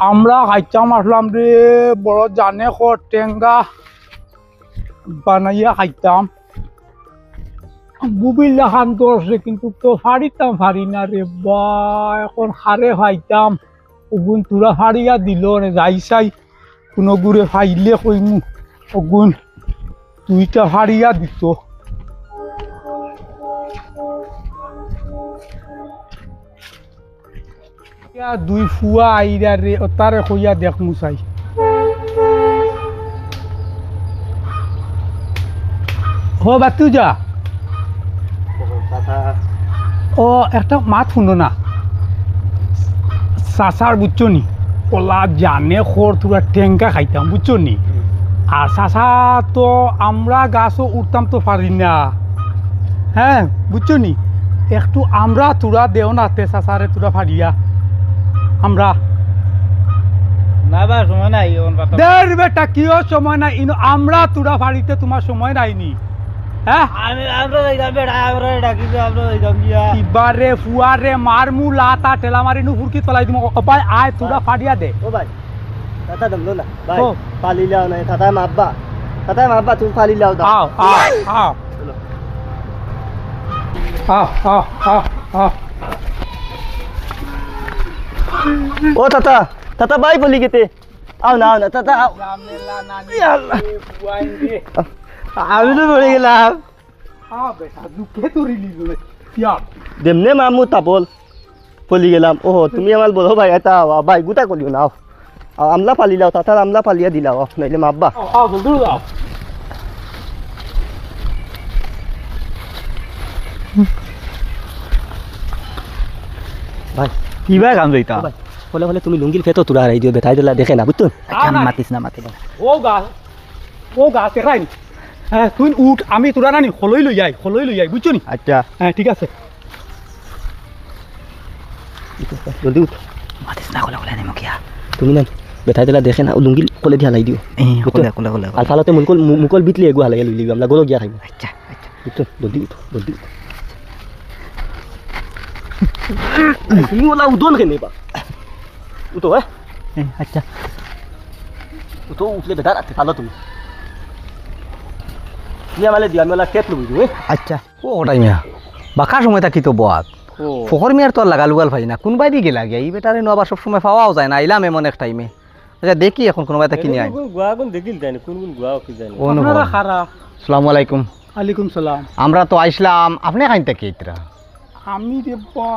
আমরা খাইতাম আসলাম রে বড় জানে খর টেঙ্গা বানাইয়া খাইতাম বুবিল্লা খান দোষে কিন্তু তো ফাড়িতাম ফাড়ি না রে বা এখন হারে খাইতাম ওগুন তুরা ফাড়িয়া দিল রে যাই চাই কোনো গুড়ে ফাইলে কইমু ওগুন তুইটা ফাড়িয়া দিত দুই ফুয়া আইরা রে তারে কইয়া দেখমু চাই হো বাতু যা ও একটা মাত শুনো না চাচার বুঝছো নি ওলা জানে খোর তোরা টেঙ্কা খাইতাম বুঝছো নি আর চাচা তো আমরা গাছও উঠতাম তো পারি না হ্যাঁ বুঝছো নি একটু আমরা তোরা দেও না তে চাচারে তোরা ফাড়িয়া আমরা না বা সময় নাই দের বেটা কিও সময় নাই ইনো আমরা তোরা ফাড়িতে তোমার সময় নাইনি হ্যাঁ এবারে ফুয়ারে মারমু লাতা ঠেলা মারি নু ফুরকি তলাই দিমু ভাই আয় তোরা ফাড়িয়া দে ও ভাই তাতা দমলো না ভাই পালি লাও না তাতা মাব্বা তুমি পালি লাও দাও আও আও আও ও তাতা তাতা ভাই বলি কেতে আও না তাতা আও আমি তো পড়ে গেলাম দেমনে মামু তাপল পলি গেলাম ও তুমি আমার বড় ভাই এটা ভাই গুতা করিও না আমলা পালি লাও তাতার আমলা পালিয়া দিলাও নাইলে মাব্বা ভাই কি ভাই কাম যাইতা বলে বলে তুমি লুঙ্গির ফেতো তুরা হারাই দিও বেথাই দিলা দেখে না বুঝতো মাতিস না মাতি ও গা তেরাই হ্যাঁ তুই উঠ আমি তোরা নানি খলই লই যাই বুঝছো নি আচ্ছা হ্যাঁ ঠিক আছে জলদি উঠ মাতিস না কলে কলে নেমো কিয়া তুমি না বেথাই দিলা দেখে না লুঙ্গি কলে দিয়া হালাই দিও কলে কলে কলে আর ফালতে মুকল বিটলি এগু হালাই লই লিগাম লাগলো গিয়া খাইব আচ্ছা আচ্ছা বুঝছো জলদি উঠ তুমি ওলা উদন কেনে বা উঠো হ্যাঁ আচ্ছা উঠো উঠলে বেটা রাখতে ফালো তুমি দিয়া মালে দিয়া মেলা খেত লবি তুমি আচ্ছা ও ওটাই মিয়া বাকা সময় থাকি তো বাদ ফখর মিয়ার তো লাগা লুগাল ভাই না কোনবাই দিকে লাগে এই বেটারে নবা সব সময় পাওয়াও যায় না আইলাম এমন এক টাইমে আচ্ছা দেখি এখন কোনবাই তা কিনে আই গুয়া কোন দেখিল তাই কোন গুয়া কি জানি আপনারা খারা আসসালামু আলাইকুম আলাইকুম সালাম আমরা তো আইসলাম আপনি খাইন থেকে ইতরা আমি রে বা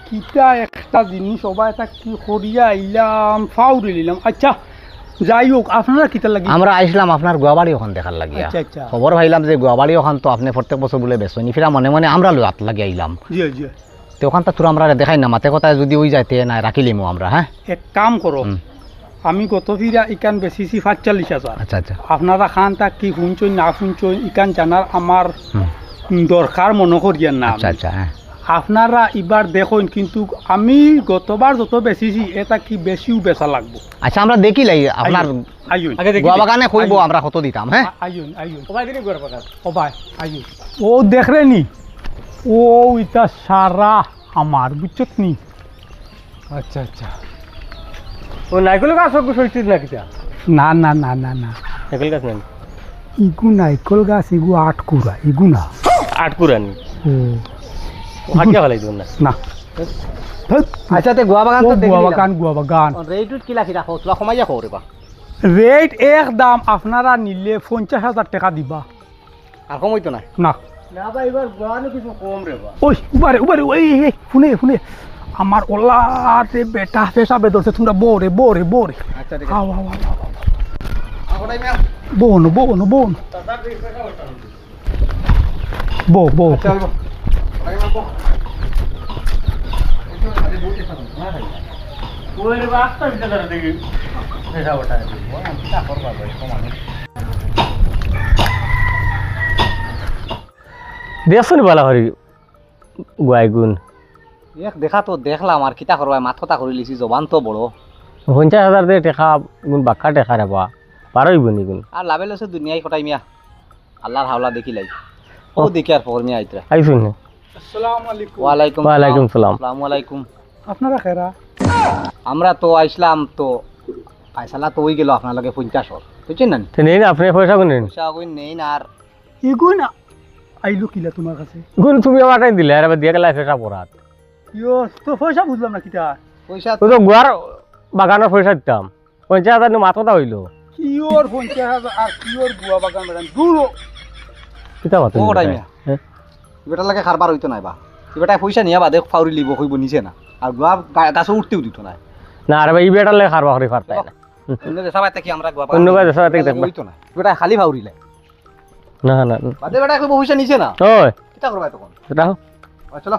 কিটা একটা জিনিস সবাই এটা কি করিয়া আইলাম ফাউরি নিলাম আচ্ছা যাই হোক আপনারা কিটা লাগি আমরা আইসলাম আপনার গোয়াবাড়ি ওখান দেখার লাগিয়া আচ্ছা আচ্ছা খবর পাইলাম যে গোয়াবাড়ি ওখান তো আপনি প্রত্যেক বছর বলে বেসনি ফিরা মনে মনে আমরা লই হাত লাগিয়ে আইলাম জি জি তো ওখান তোরা আমরা দেখাই না মাতে কথায় যদি ওই যাইতে না রাখিলিমো আমরা হ্যাঁ এক কাম করো আমি গত ফিরা ইকান বেশিছি ৪৫,০০০ আচ্ছা আচ্ছা আপনারা খান তা কি শুনছই না শুনছই ইকান জানার আমার দরকার মনে করিয়ান না আচ্ছা আচ্ছা হ্যাঁ আপনারা এবার দেখুন কিন্তু আমি গতবার যত বেশিছি এটা কি বেশিও বেচা লাগবো আচ্ছা আমরা দেখি লাই আপনার আইন গোয়া বাগানে কইব আমরা কত দিতাম হ্যাঁ আইন ও ভাই আইন ও দেখরে নি ও এটা সারা আমার বুঝছত নি আচ্ছা আচ্ছা ও নাইকল গাছ সইছিস না কিটা না না না না না নাইকল গাছ নাই ইগু নাইকল গাছ ইগু আটকুরা ইগু না আটকুরানি হাকিয়া ভালাই দিও না না আচ্ছা তে গোয়া বাগান তো দেখি গোয়া বাগান রেটুত কি লাখি রাখো তোলা কমাই যা রে বা রেট এক দাম আপনারা নিলে ৫০,০০০ টাকা দিবা আর কম হইতো না না না ভাই এবার গোয়ানো কিছু কম রে বা ওই উবারে ওই শুনে আমার ওলাতে বেটা পেশাবে ধরছে তোমরা বোরে আচ্ছা ঠিক আও বোন বো ওরে বাস্তা ভিতরে দেখি এটা ওটা তা করবা ভাই কমানে দেখছনি বালা হরি গুয়াইগুন এক দেখা তো দেখলাম আর কিতা করবা মাথা করে লিছি জবান তো বড় ৫০,০০০ দিয়ে টাকা গুণ বাক্কা টাকা রে বা পারই বনি গুণ আর লাভে লসে দুনিয়ায় কটাই মিয়া আল্লাহর হাওলা দেখি লাই ও দেখি আর ফখর মিয়া আইতরা আইছুন আসসালামু আলাইকুম ওয়ালাইকুম ওয়ালাইকুম সালাম আসসালামু আলাইকুম আপনারা খেরা আমরা তো আইসলাম তো ফাইসালা তো হয়ে গেল আপনার লগে 50 বুঝছেন না নেই না আপনি পয়সা গুনেন পয়সা কই নেই না আর এগুন আইলো কিলা তোমার কাছে গুণ তুমি আমার টাইম দিলে আর দিয়ে গেলে পয়সা পড়াত ইয়ো তো পয়সা বুঝলাম না কিটা পয়সা ওই তো গুয়ার বাগানের পয়সা দিতাম 50,000 মাথা হইলো কিওর 50,000 আর কিওর গুয়া বাগান বাগান দূর কিতা মাথা ও টাইমিয়া বেটার লাগে খারবার হইতো নাই বা বেটা পয়সা নিয়া বাদে ফাউরি লিব কইব নিছে না আর গুয়া গাছ উঠতেও দিত না না আর ভাই বেটার লাগে খারবা করে পারতাই না অন্য দেশা বাইতে কি আমরা গুয়া অন্য গাছ দেশা বাইতে দেখবা। হইতো না বেটা খালি ফাউরি লাই না না বাদে বেটা কইব পয়সা নিছে না ওই কিটা করবা তখন রাখো চলো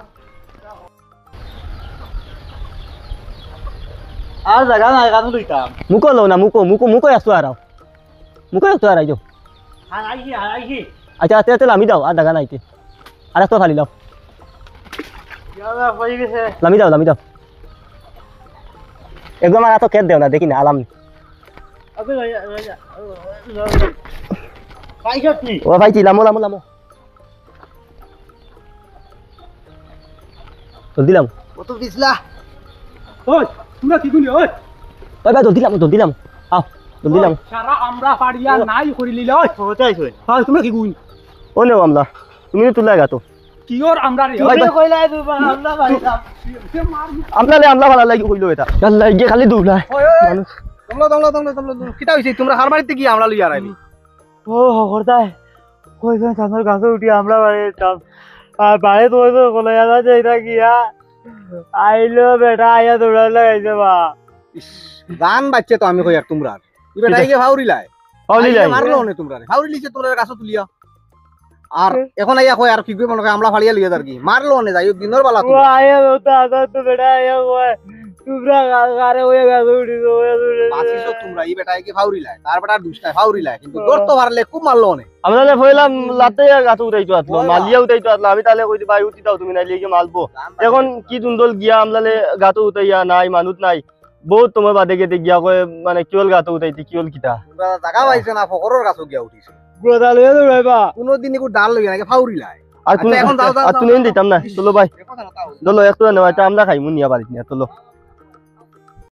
আর জায়গা নাই কারণ লইতাম মুকো লও না মুকো আসতো আর মুকো আসতো আর আইজো আচ্ছা আচ্ছা লামি দাও আর জায়গা নাইতে আর একটা ফালি দাও লামি দাও একদম আর এত কেট দেও না দেখি না আলাম ও ভাই লামো দিলাম কত দিছলা ওই তোমরা কি গুলি ওই ভাই দিলাম আও দিলাম সারা আমরা পাড়িয়া নাই করিলি ওই পৌঁছাইছো হ্যাঁ তোমরা কি গুণ ও নেও আমলা তুমি তুলা গাতো কিওর আমরা রে ভাই, ভাই। কইলাই দুবা আমরা পাইলাম সে মার আমলা ভালো লাগি কইলো এটা আল্লাহ গিয়ে খালি দৌড়ায় তোমরা কিটা হইছে তোমরা হার বাড়িতে কি আমরা লইয়া আইবি ও হরদাই কইছেন সামনের গাছে উঠি আমরা বাড়ি যেতাম আর বাড়ি তো কোলে যাচ্ছে এটা গিয়া আইলো বেটা আইয়া দৌড়াল লাগাইছে বা গান বাজছে তো আমি কই আর তোমরা ই বেটা আইগে ফাউরি লাই পাউলি যাই মারলো নে তোমরা ফাউরি লিছে তোমরা গাছ তুলিয়া আর এখন আইয়া কই আর কি কই মনে হয় আমলা ফাড়িয়া লিয়া দার কি মারলো নে যাই দিনের বেলা ও আইয়া তো আদা তো বেটা আইয়া কয় তোমরা গারে ওই গাছে উঠিছো বাসিছো তোমরা ই বেটা আইগে ফাউরি লাই তার বেটা দুষ্টাই ফাউরি লাই কিন্তু দরতো মারলে খুব মারলো নে আমরা কইলাম লাতে গাছে উঠাইতো আসলো মালিয়া উঠাইতো আসলো আমি তাহলে কইছি ভাই উঠি দাও তুমি নাইলে গিয়ে মালবো এখন কি দুন্দল গিয়া আমলালে গাতো উঠাইয়া নাই মানুষ নাই বহুত তোমার বাদে গেতে গিয়া কয় মানে কিওল গাতো উঠাইতে কিওল কিতা তোমরা জায়গা পাইছে না ফকরের গাছ গিয়া উঠিছে গোদা লইয়া দৌড়াইবা কোনদিন একটু ডাল লইয়া নাকি ফাউরি লাই আর তুমি আচ্ছা, এখন যাও, যাও, আর তুমি যাও। দিতাম না চলো ভাই দেখো না তাও চলো একটু নেওয়া আমরা খাইমু নিয়া বাড়িতে নিয়ে চলো